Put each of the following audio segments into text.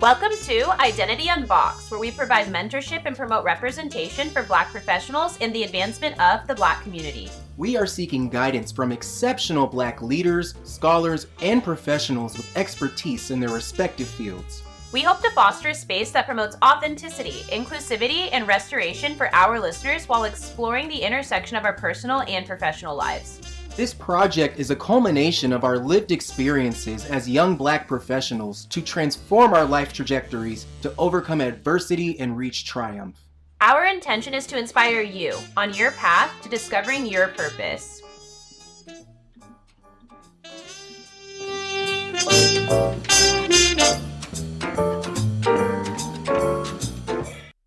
Welcome to Identity Unboxed, where we provide mentorship and promote representation for Black professionals in the advancement of the Black community. We are seeking guidance from exceptional Black leaders, scholars, and professionals with expertise in their respective fields. We hope to foster a space that promotes authenticity, inclusivity, and restoration for our listeners while exploring the intersection of our personal and professional lives. This project is a culmination of our lived experiences as young Black professionals to transform our life trajectories, to overcome adversity and reach triumph. Our intention is to inspire you on your path to discovering your purpose.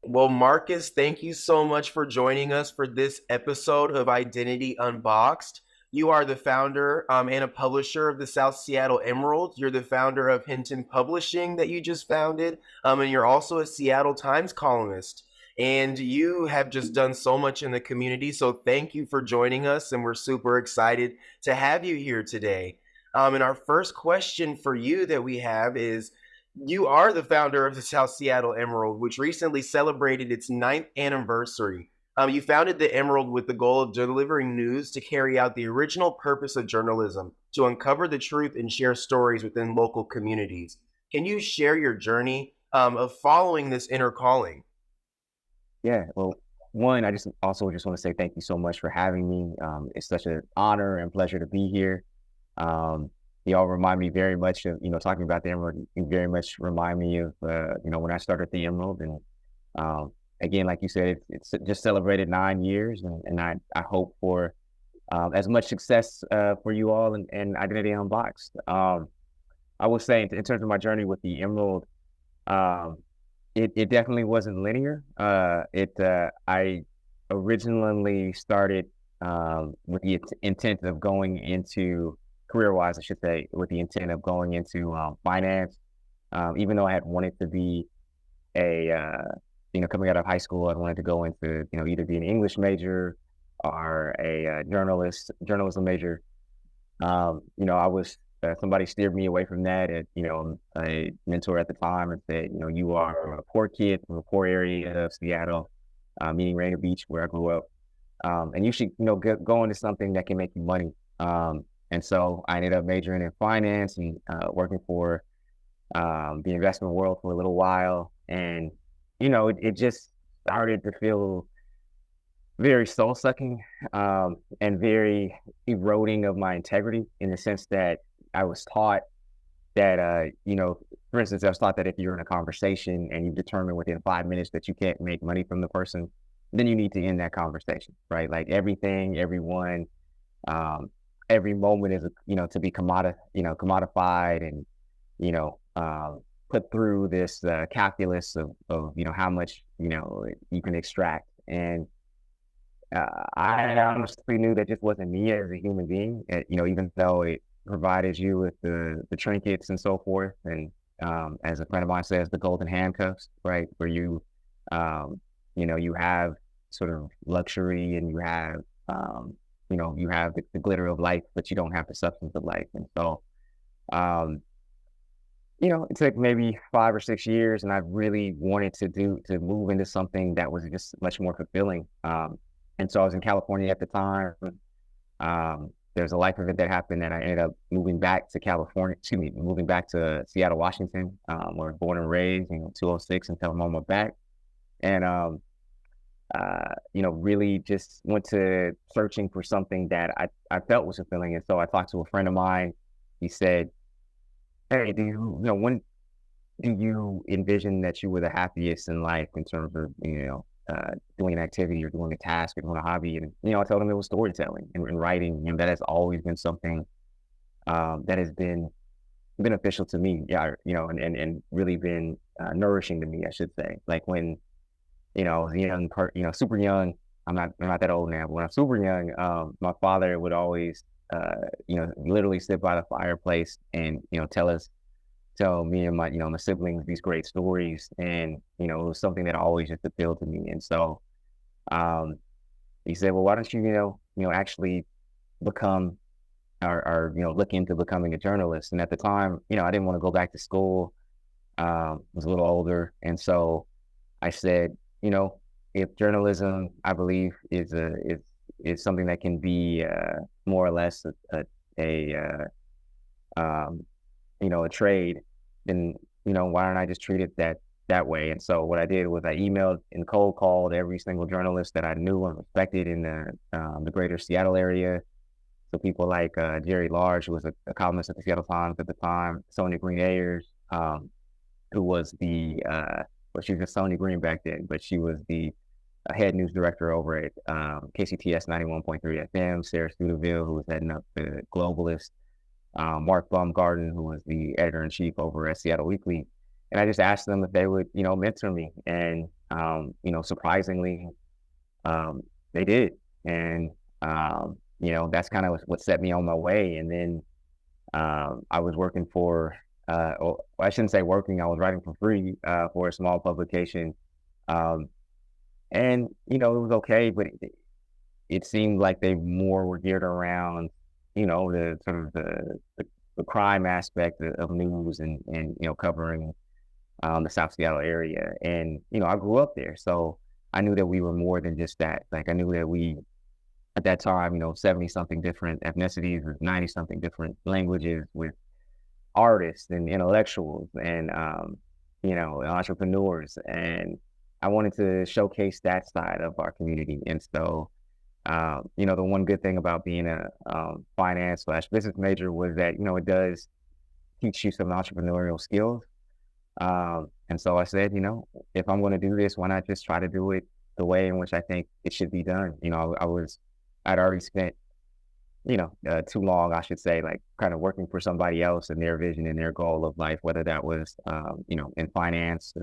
Well, Marcus, thank you so much for joining us for this episode of Identity Unboxed. You are the founder and a publisher of the South Seattle Emerald. You're the founder of Hinton Publishing that you just founded, and you're also a Seattle Times columnist. And you have just done so much in the community, so thank you for joining us, and we're super excited to have you here today. And our first question for you that we have is, you are the founder of the South Seattle Emerald, which recently celebrated its 9th anniversary. You founded the Emerald with the goal of delivering news to carry out the original purpose of journalism, to uncover the truth and share stories within local communities. Can you share your journey of following this inner calling? Yeah, well, one, I just want to say thank you so much for having me. It's such an honor and pleasure to be here. Y'all remind me very much of, talking about the Emerald, you very much remind me of, when I started the Emerald. And again, like you said, it's just celebrated 9 years, and I hope for as much success for you all and Identity Unboxed. I would say in terms of my journey with the Emerald, it definitely wasn't linear. I originally started with the intent of going into, career-wise, I should say, with the intent of going into finance. Even though I had wanted to be coming out of high school, I wanted to go into, either be an English major or a journalism major. I was, somebody steered me away from that. A mentor at the time and said, you are a poor kid from a poor area of Seattle, meaning Rainier Beach, where I grew up. And you should, go into something that can make you money. And so I ended up majoring in finance and working for the investment world for a little while. And it just started to feel very soul-sucking and very eroding of my integrity, in the sense that I was taught that, for instance, I was taught that if you're in a conversation and you determine within 5 minutes that you can't make money from the person, then you need to end that conversation, right? Like everything, everyone, every moment is, to be commodified and, put through this calculus of how much you can extract. And I honestly knew that just wasn't me as a human being. Even though it provided you with the trinkets and so forth, and as a friend of mine says, the golden handcuffs, right, where you you have sort of luxury, and you have you have the glitter of life, but you don't have the substance of life. And so it took maybe 5 or 6 years, and I really wanted to move into something that was just much more fulfilling. And so I was in California at the time. There was a life event that happened, and I ended up moving back to Seattle, Washington, where I was born and raised, 206, until my mom back. And, really just went to searching for something that I felt was fulfilling. And so I talked to a friend of mine. He said, hey, when do you envision that you were the happiest in life in terms of, doing an activity or doing a task or doing a hobby? And, I told him it was storytelling and writing. And that has always been something that has been beneficial to me. Yeah, and really been nourishing to me, I should say. Like when, I was young, super young. I'm not that old now, but when I was super young, my father would always, literally sit by the fireplace and, tell me and my siblings these great stories. And, it was something that always just appealed to me. And so, he said, well, why don't you, actually become or look into becoming a journalist? And at the time, I didn't want to go back to school. was a little older. And so I said, if journalism, I believe, is something that can be more or less a trade, then why don't I just treat it that way? And so what I did was I emailed and cold called every single journalist that I knew and respected in the greater Seattle area. So people like Jerry Large, who was a columnist at the Seattle Times at the time, Sonia Green Ayers, who was she was just Sonia Green back then, but she was the head news director over at KCTS 91.3 FM, Sarah Studeville, who was heading up the Globalist, Mark Baumgarten, who was the editor-in-chief over at Seattle Weekly. And I just asked them if they would, mentor me. And, surprisingly, they did. And, that's kind of what set me on my way. And then I was working for, I shouldn't say working, I was writing for free for a small publication. And, it was okay, but it seemed like they more were geared around, the sort of the crime aspect of news and covering the South Seattle area. And, I grew up there. So I knew that we were more than just that. Like, I knew that we, at that time, 70 something different ethnicities or 90 something different languages with artists and intellectuals and, entrepreneurs. And I wanted to showcase that side of our community. And so, the one good thing about being a finance/business major was that, it does teach you some entrepreneurial skills. And so I said, if I'm going to do this, why not just try to do it the way in which I think it should be done? I'd already spent, too long, I should say, like kind of working for somebody else and their vision and their goal of life, whether that was, in finance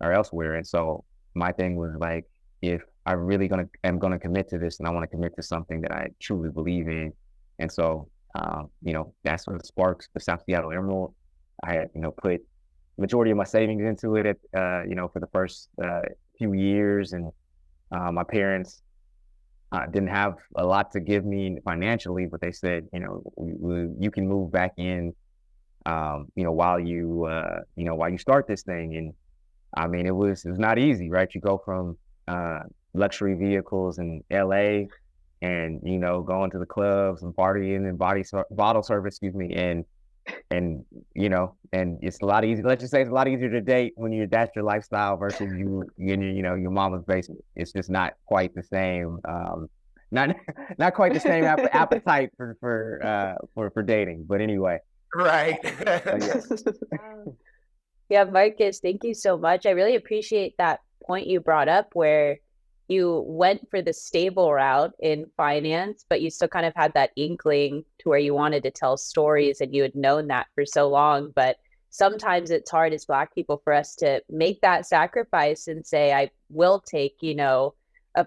or elsewhere. And so my thing was like, if I really am going to commit to this and I want to commit to something that I truly believe in. And so, that sort of sparks the South Seattle Emerald. I had, put majority of my savings into it for the first few years. And my parents didn't have a lot to give me financially, but they said, you can move back in, while you start this thing. And I mean, it was not easy, right? You go from luxury vehicles in LA and, going to the clubs and partying and bottle service, and and it's a lot easier. Let's just say it's a lot easier to date when that's your lifestyle versus you in your mama's basement. It's just not quite the same. Not quite the same appetite for dating. But anyway, right. Yes. Yeah, Marcus, thank you so much. I really appreciate that point you brought up where you went for the stable route in finance, but you still kind of had that inkling to where you wanted to tell stories and you had known that for so long. But sometimes it's hard as Black people for us to make that sacrifice and say, I will take, a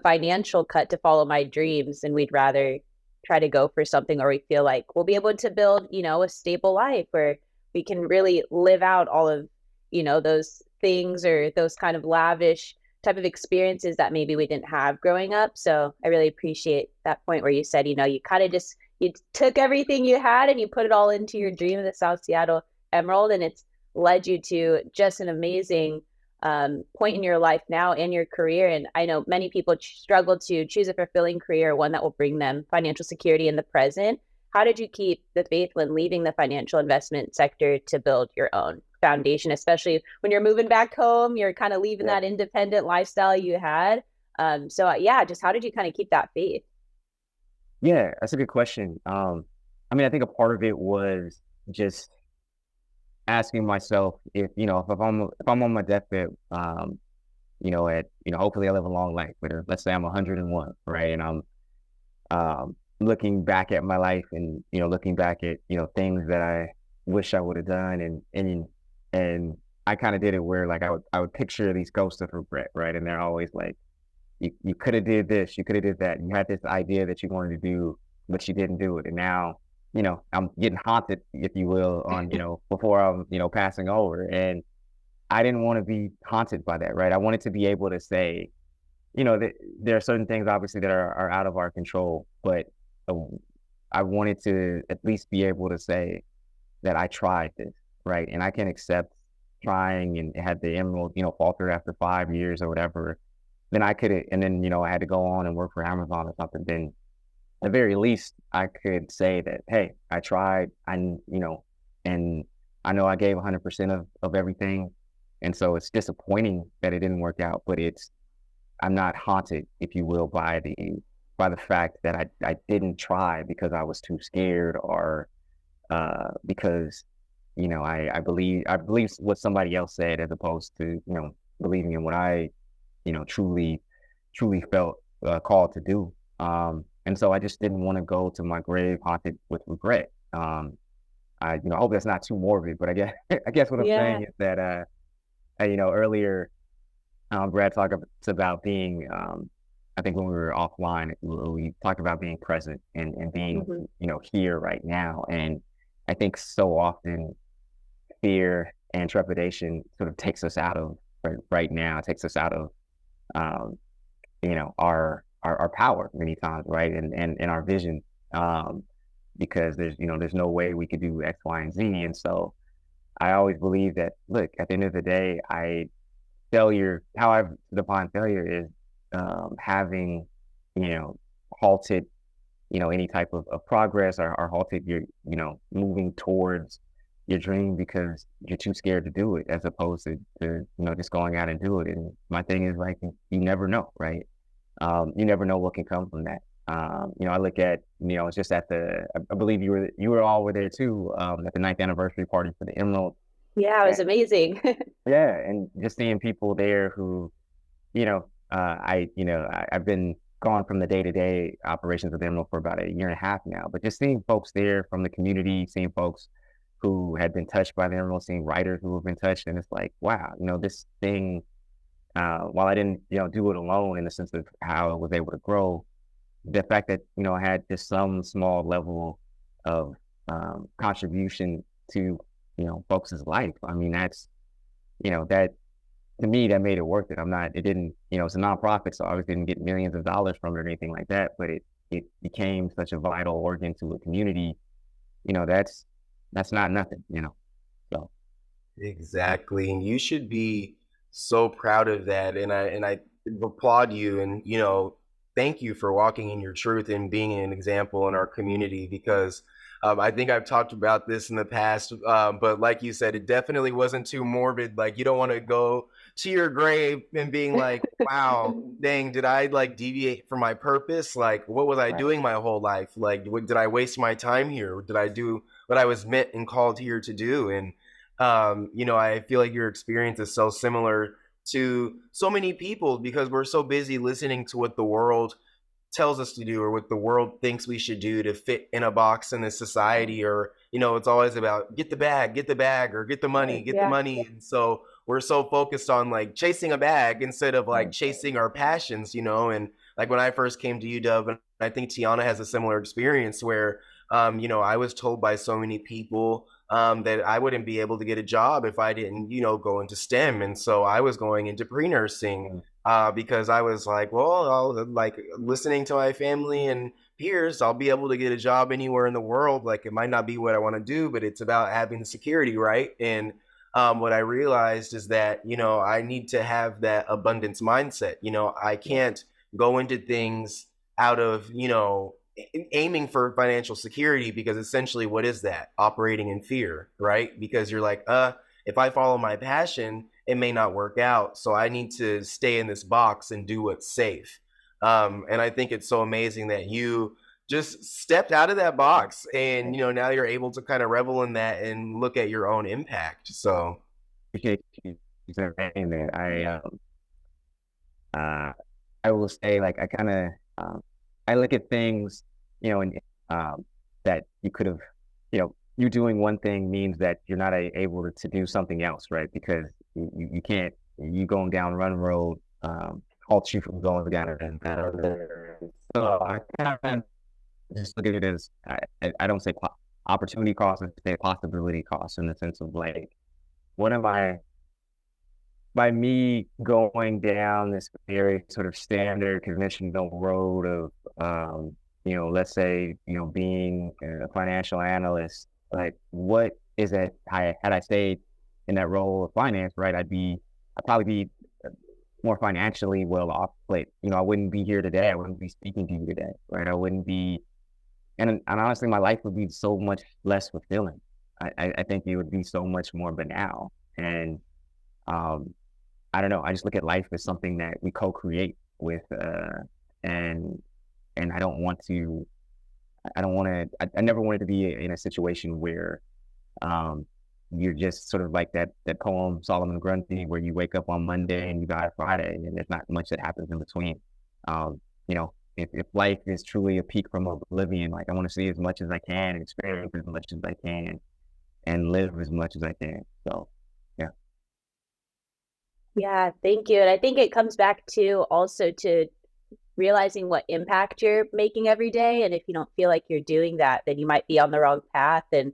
financial cut to follow my dreams. And we'd rather try to go for something where we feel like we'll be able to build, a stable life where we can really live out all of, those things or those kind of lavish type of experiences that maybe we didn't have growing up. So I really appreciate that point where you said, you kind of you took everything you had and you put it all into your dream of the South Seattle Emerald. And it's led you to just an amazing point in your life now and your career. And I know many people struggle to choose a fulfilling career, one that will bring them financial security in the present. How did you keep the faith when leaving the financial investment sector to build your own foundation, especially when you're moving back home, you're kind of leaving that independent lifestyle you had? Just how did you kind of keep that faith? Yeah, that's a good question. I think a part of it was just asking myself if I'm on my deathbed, hopefully I live a long life, but let's say I'm 101, right? And I'm looking back at my life and, looking back at, things that I wish I would have done. And I kind of did it where like I would picture these ghosts of regret, right? And they're always like, you could have did this, you could have did that. You had this idea that you wanted to do, but you didn't do it. And now, I'm getting haunted, if you will, on, before I'm, passing over. And I didn't want to be haunted by that, right? I wanted to be able to say, there are certain things obviously that are out of our control, but I wanted to at least be able to say that I tried this, right? And I can accept trying and had the emerald, falter after 5 years or whatever, then I could, and then, I had to go on and work for Amazon or something, then at the very least I could say that, hey, I tried, and I know I gave 100% of everything. And so it's disappointing that it didn't work out, but I'm not haunted, if you will, by the fact that I didn't try because I was too scared, or because I believe what somebody else said, as opposed to believing in what I truly felt called to do. And so I just didn't want to go to my grave haunted with regret. I hope that's not too morbid, but I guess what I'm saying is that earlier Brad talked about being, I think when we were offline, we talked about being present and being, here right now. And I think so often fear and trepidation sort of takes us out of right now, takes us out of, our power many times, right? And our vision, because there's no way we could do X, Y, and Z. And so I always believe that, look, at the end of the day, how I've defined failure is having, halted, any type of progress, or halted your, moving towards your dream because you're too scared to do it, as opposed to just going out and do it. And my thing is, like, you never know, right? You never know what can come from that. I look at, it's just at I believe you were all were there too, at the 9th anniversary party for the Emerald. Yeah, it was amazing. Yeah, and just seeing people there who, I've been gone from the day-to-day operations of the Emerald for about a year and a half now, but just seeing folks there from the community, seeing folks who had been touched by the Emerald, seeing writers who have been touched, and it's like, wow, this thing, while I didn't, do it alone in the sense of how I was able to grow, the fact that, I had just some small level of contribution to, folks' life. I mean, that's, that, to me, that made it worth it. It didn't, it's a nonprofit, so I obviously didn't get millions of dollars from it or anything like that, but it became such a vital organ to a community. That's not nothing, so. Exactly. And you should be so proud of that. And I applaud you, and, thank you for walking in your truth and being an example in our community, because I think I've talked about this in the past, but like you said, it definitely wasn't too morbid. Like, you don't want to go to your grave and being like, wow, dang, did I deviate from my purpose? Like, what was I doing my whole life? Like, did I waste my time here? Did I do what I was meant and called here to do? And, I feel like your experience is so similar to so many people, because we're so busy listening to what the world tells us to do, or what the world thinks we should do to fit in a box in this society. Or, it's always about get the bag, or get the money, the money. And so we're so focused on chasing a bag instead of chasing our passions, and when I first came to UW, and I think Tiana has a similar experience where, I was told by so many people that I wouldn't be able to get a job if I didn't, go into STEM. And so I was going into pre-nursing because I was like, well, I'll listening to my family and peers, I'll be able to get a job anywhere in the world. Like, it might not be what I want to do, but it's about having the security, right? And what I realized is that, I need to have that abundance mindset. I can't go into things out of, aiming for financial security, because essentially what is that? Operating in fear, right? Because you're like, if I follow my passion, it may not work out. So I need to stay in this box and do what's safe. And I think it's so amazing that you just stepped out of that box, and, now you're able to kind of revel in that and look at your own impact. So Appreciate you saying that. I will say, I kind of, I look at things, and that you could have, you doing one thing means that you're not able to do something else, right? Because you can't, you going down one road, halt you from going down another. So I kind of just look at it as, I don't say opportunity cost, I say possibility cost, in the sense of what am I, by me going down this very sort of standard conventional road of, let's say, being a financial analyst, what is it, had I stayed, in that role of finance, right, I'd probably be more financially well off, but I wouldn't be here today. I wouldn't be speaking to you today, right? I wouldn't be, and honestly, my life would be so much less fulfilling. I think it would be so much more banal. And I don't know. I just look at life as something that we co-create with, and I don't want to. I don't want to. I never wanted to be in a situation where you're just sort of like that poem Solomon Grundy, where you wake up on Monday and you die Friday, and there's not much that happens in between. If life is truly a peak from oblivion, like I want to see as much as I can, and experience as much as I can, and live as much as I can. So, yeah. Yeah, thank you. And I think it comes back to also to realizing what impact you're making every day. And if you don't feel like you're doing that, then you might be on the wrong path. And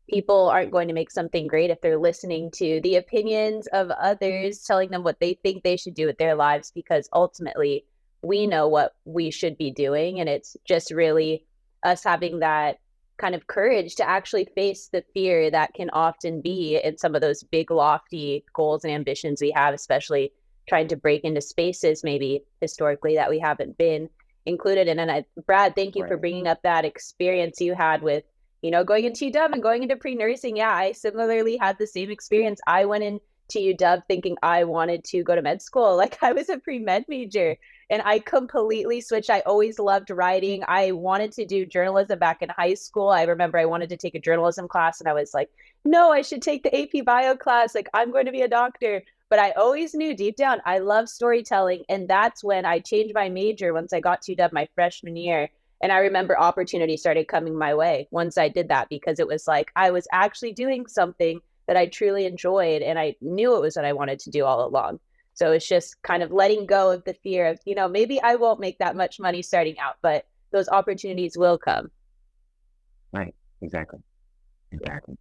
people aren't going to make something great if they're listening to the opinions of others, telling them what they think they should do with their lives, because ultimately we know what we should be doing. And it's just really us having that kind of courage to actually face the fear that can often be in some of those big, lofty goals and ambitions we have, especially trying to break into spaces maybe historically that we haven't been included in. And Brad, thank you for bringing up that experience you had with, going into UW and going into pre-nursing. Yeah, I similarly had the same experience. I went into UW thinking I wanted to go to med school. Like I was a pre-med major, and I completely switched. I always loved writing. I wanted to do journalism back in high school. I remember I wanted to take a journalism class, and I was like, no, I should take the AP bio class. Like I'm going to be a doctor. But I always knew deep down I love storytelling. And that's when I changed my major once I got to UW my freshman year. And I remember opportunities started coming my way once I did that, because it was like I was actually doing something that I truly enjoyed, and I knew it was what I wanted to do all along. So it's just kind of letting go of the fear of, maybe I won't make that much money starting out, but those opportunities will come. Right. Exactly. Exactly.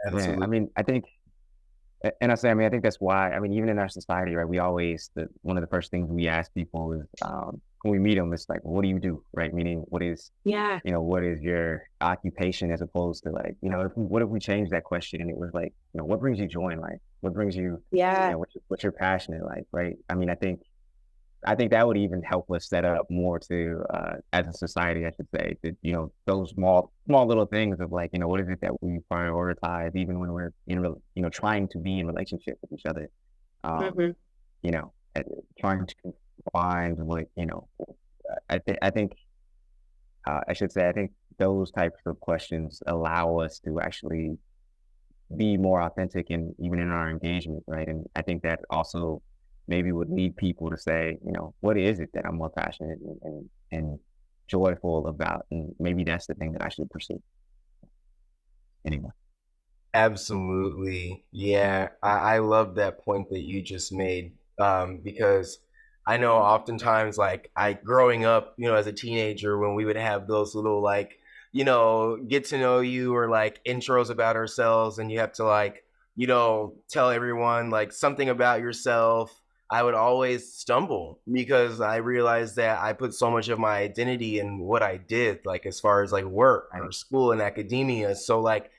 Absolutely. Yeah, I mean, I think that's why, even in our society, right, we always, one of the first things we ask people is, when we meet them, it's like, what do you do? Right. Meaning what is your occupation, as opposed to like, what if we change that question and it was like, what brings you joy in life? What brings you, what's your passion in life? Right. I think that would even help us set up more to, as a society, I should say, that, those small little things of like, what is it that we prioritize, even when we're trying to be in relationship with each other, trying to find what, I think those types of questions allow us to actually be more authentic, and even in our engagement. Right. And I think that also maybe would lead people to say, what is it that I'm more passionate and joyful about? And maybe that's the thing that I should pursue. Anyway. Absolutely. Yeah. I love that point that you just made, because I know oftentimes, like growing up, as a teenager, when we would have those little get to know you, or like intros about ourselves, and you have to like, tell everyone like something about yourself, I would always stumble, because I realized that I put so much of my identity in what I did, like as far as like work or school and academia. So like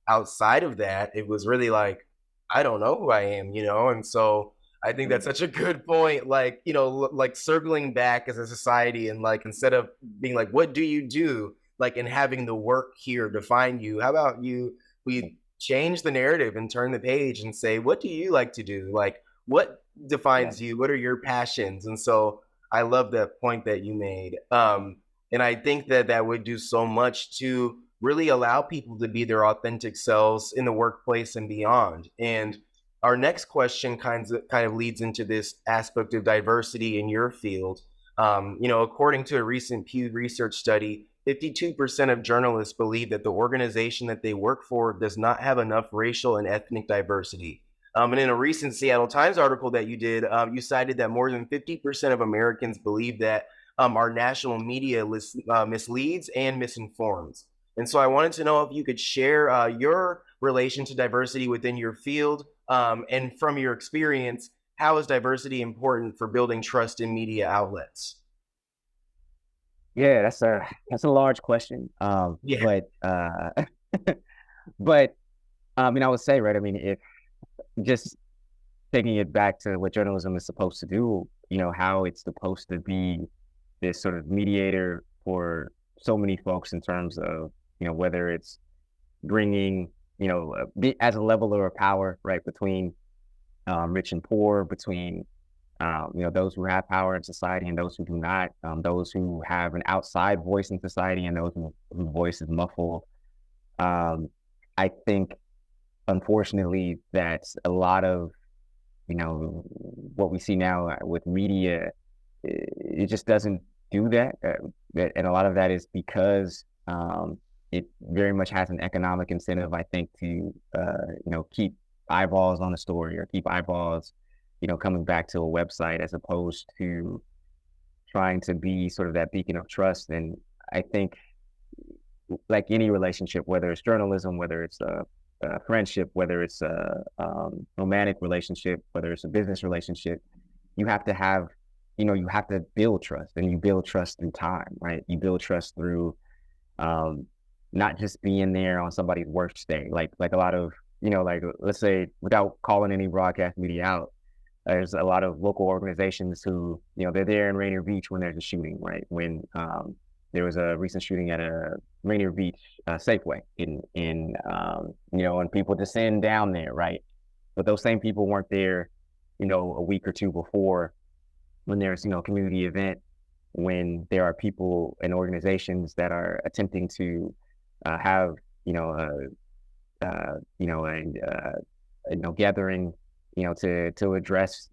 outside of that, it was really like, I don't know who I am, and so I think that's such a good point. Like, like circling back as a society, and like, instead of being like, what do you do? Like, and having the work here define you, how about we change the narrative and turn the page and say, what do you like to do? Like, what defines you? What are your passions? And so I love that point that you made. And I think that would do so much to really allow people to be their authentic selves in the workplace and beyond. And our next question kind of leads into this aspect of diversity in your field. According to a recent Pew Research study, 52% of journalists believe that the organization that they work for does not have enough racial and ethnic diversity. And in a recent Seattle Times article that you did, you cited that more than 50% of Americans believe that our national media misleads and misinforms. And so I wanted to know if you could share your relation to diversity within your field, and from your experience, how is diversity important for building trust in media outlets? Yeah, that's a large question. Yeah. But I would say, right, I mean, if just taking it back to what journalism is supposed to do, how it's supposed to be this sort of mediator for so many folks in terms of, whether it's bringing, as a leveler of power, right, between rich and poor, between, those who have power in society and those who do not, those who have an outside voice in society and those whose voice is muffled. I think, unfortunately, that's a lot of, what we see now with media. It just doesn't do that. And a lot of that is because it very much has an economic incentive, I think, to, keep eyeballs on a story or keep eyeballs, coming back to a website as opposed to trying to be sort of that beacon of trust. And I think, like any relationship, whether it's journalism, whether it's a friendship, whether it's a romantic relationship, whether it's a business relationship, you have to have, you have to build trust, and you build trust through time, right? You build trust through not just being there on somebody's worst day, like a lot of, like, let's say, without calling any broadcast media out, there's a lot of local organizations who, they're there in Rainier Beach when there's a shooting, right? When there was a recent shooting at a Rainier Beach Safeway and people descend down there, right? But those same people weren't there, a week or two before when there's, a community event, when there are people and organizations that are attempting to have, gathering, to address,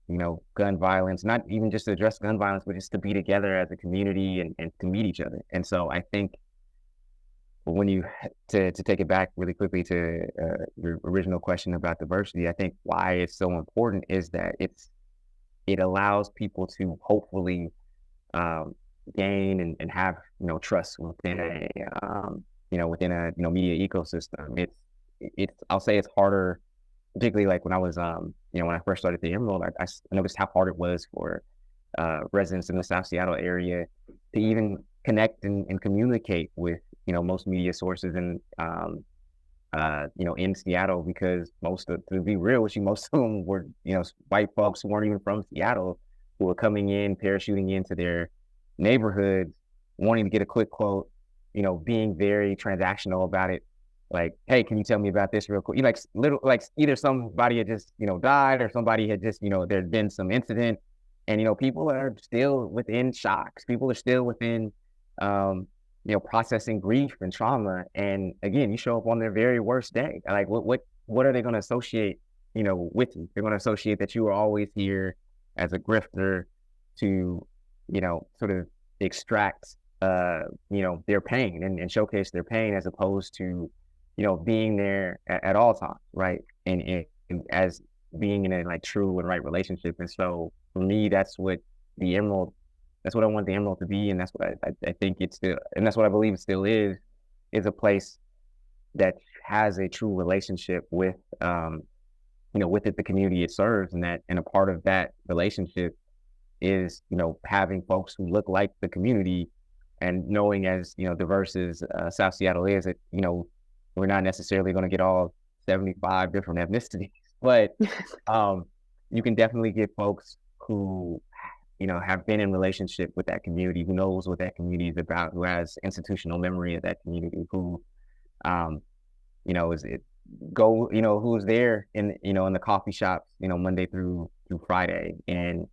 gun violence, not even just to address gun violence, but just to be together as a community and to meet each other. And so I think when you, to take it back really quickly to your original question about diversity, I think why it's so important is that it allows people to hopefully gain and have, trust within a media ecosystem. I'll say it's harder, particularly like when I was, when I first started the Emerald, I noticed how hard it was for residents in the South Seattle area to even connect and communicate with, most media sources and, in Seattle, because to be real with you, most of them were, white folks who weren't even from Seattle, who were coming in, parachuting into their neighborhoods, wanting to get a quick quote, being very transactional about it. Like, hey, can you tell me about this real quick? Either somebody had just, died, or somebody had just, there'd been some incident, and, people are still within shocks. People are still within, processing grief and trauma. And again, you show up on their very worst day. Like, what are they going to associate, with you? They're going to associate that you were always here as a grifter to, sort of extract, their pain and showcase their pain, as opposed to, being there at all times, right? And as being in a like true and right relationship. And so for me, that's what I want the Emerald to be. And that's what I think it's still, and that's what I believe it still is a place that has a true relationship with, with the community it serves. And a part of that relationship is, having folks who look like the community, and knowing as, diverse as South Seattle is, that, we're not necessarily going to get all 75 different ethnicities, but you can definitely get folks who, have been in relationship with that community, who knows what that community is about, who has institutional memory of that community, who, who's there in the coffee shops, Monday through Friday, and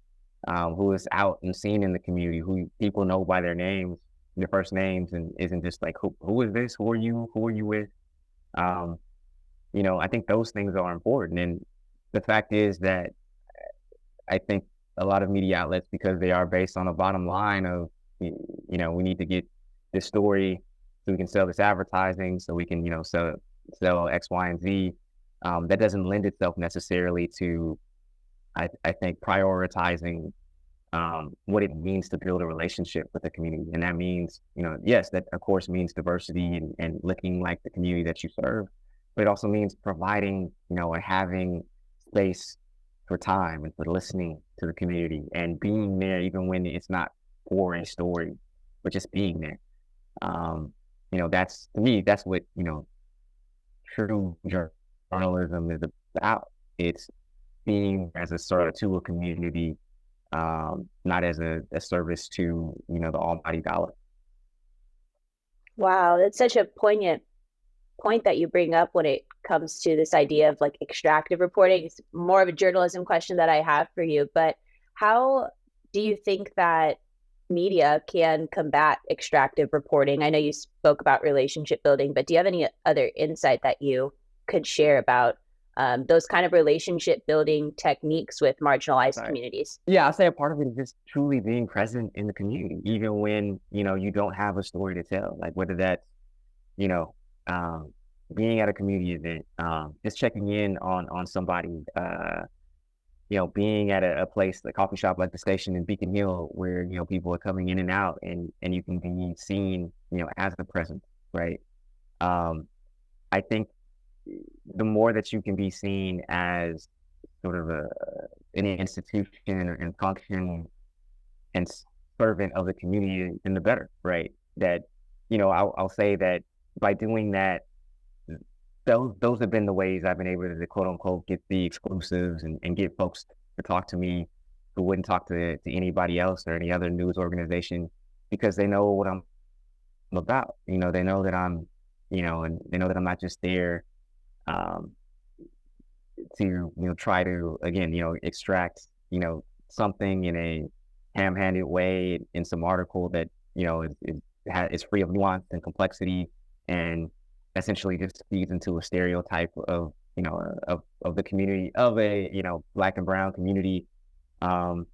who is out and seen in the community, who people know by their names, their first names, and isn't just like, who is this? Who are you? Who are you with? I think those things are important. And the fact is that I think a lot of media outlets, because they are based on a bottom line of, we need to get this story so we can sell this advertising, so we can, sell X, Y, and Z. That doesn't lend itself necessarily to, I think, prioritizing what it means to build a relationship with the community. And that means, yes, that of course means diversity and looking like the community that you serve, but it also means providing, and having space for time and for listening to the community and being there, even when it's not for a story, but just being there. That's, to me, that's what, true journalism journalism is about. It's being as a sort of to a community, not as a service to, the almighty dollar. Wow, that's such a poignant point that you bring up when it comes to this idea of like extractive reporting. It's more of a journalism question that I have for you, but how do you think that media can combat extractive reporting? I know you spoke about relationship building, but do you have any other insight that you could share about those kind of relationship building techniques with marginalized communities? Yeah, I'll say a part of it is just truly being present in the community, even when, you don't have a story to tell, like whether that's, being at a community event, just checking in on somebody, being at a place, the coffee shop like the station in Beacon Hill, where, people are coming in and out, and you can be seen, as a presence, right? I think the more that you can be seen as sort of an institution and function and servant of the community, then the better, right? That, I'll say that by doing that, those have been the ways I've been able to quote unquote get the exclusives and get folks to talk to me who wouldn't talk to anybody else or any other news organization, because they know what I'm about. They know that I'm, and they know that I'm not just there to, try to, again, extract, something in a ham-handed way in some article that, is free of nuance and complexity, and essentially just feeds into a stereotype of, of the community, of a, Black and brown community, that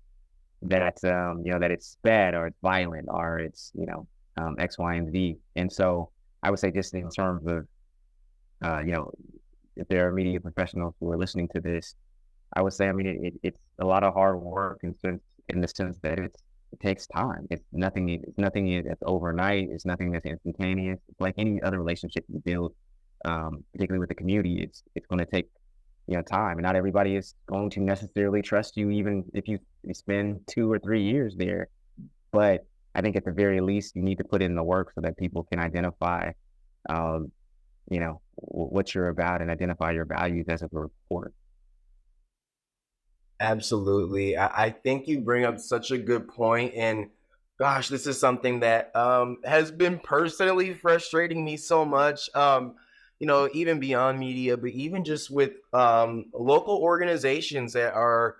that it's bad or it's violent or it's, X, Y, and Z. And so I would say, just in terms of, if there are media professionals who are listening to this, I would say, I mean, it's a lot of hard work in the sense that it takes time. It's nothing that's overnight. It's nothing that's instantaneous. It's like any other relationship you build, particularly with the community. It's going to take, time, and not everybody is going to necessarily trust you, even if you spend 2 or 3 years there. But I think at the very least, you need to put in the work so that people can identify, what you're about and identify your values as a reporter. Absolutely. I think you bring up such a good point. And gosh, this is something that has been personally frustrating me so much, even beyond media, but even just with local organizations that are,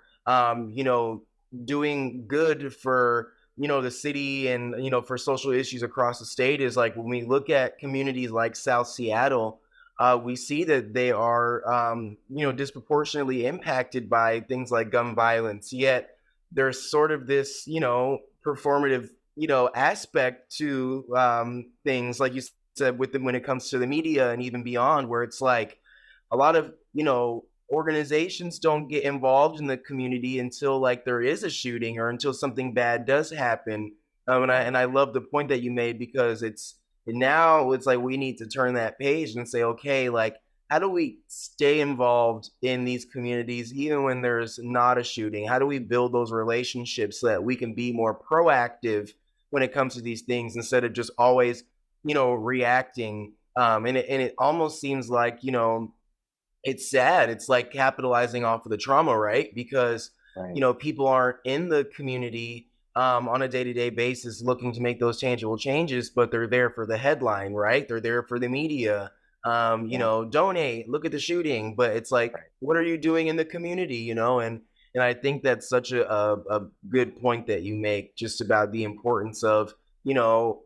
doing good for, the city and, for social issues across the state, is like when we look at communities like South Seattle, we see that they are, disproportionately impacted by things like gun violence. Yet there's sort of this, performative, aspect to things like you said with when it comes to the media and even beyond, where it's like a lot of, organizations don't get involved in the community until like there is a shooting or until something bad does happen. And I love the point that you made, because now it's like we need to turn that page and say, okay, like, how do we stay involved in these communities even when there's not a shooting? How do we build those relationships so that we can be more proactive when it comes to these things, instead of just always, reacting? And it almost seems like, it's sad. It's like capitalizing off of the trauma, right? Because, Right. People aren't in the community on a day-to-day basis looking to make those tangible changes, but they're there for the headline, right? They're there for the media. Donate, look at the shooting, but it's like, what are you doing in the community, And I think that's such a good point that you make, just about the importance of,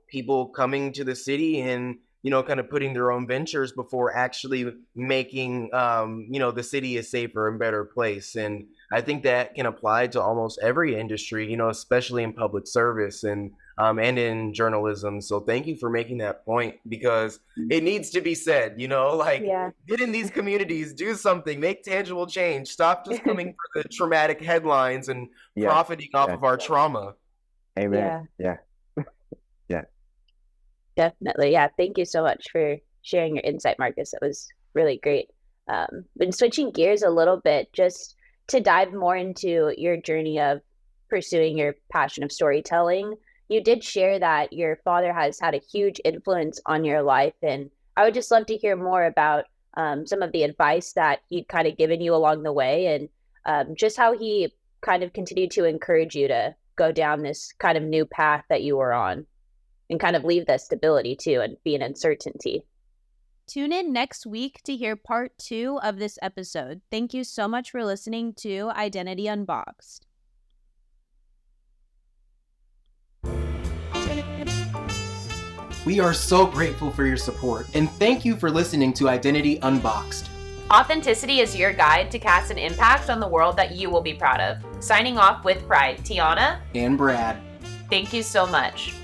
people coming to the city and, kind of putting their own ventures before actually making, the city a safer and better place. And I think that can apply to almost every industry, especially in public service and in journalism. So thank you for making that point, because it needs to be said, like, get in these communities, do something, make tangible change. Stop just coming for the traumatic headlines and profiting off of our trauma. Amen. Yeah. Yeah. Definitely. Yeah. Thank you so much for sharing your insight, Marcus. That was really great. Been switching gears a little bit, just to dive more into your journey of pursuing your passion of storytelling. You did share that your father has had a huge influence on your life, and I would just love to hear more about some of the advice that he'd kind of given you along the way, and just how he kind of continued to encourage you to go down this kind of new path that you were on and kind of leave the stability too and be an uncertainty. Tune in next week to hear part 2 of this episode. Thank you so much for listening to Identity Unboxed. We are so grateful for your support, and thank you for listening to Identity Unboxed. Authenticity is your guide to cast an impact on the world that you will be proud of. Signing off with pride, Tiana and Brad. Thank you so much.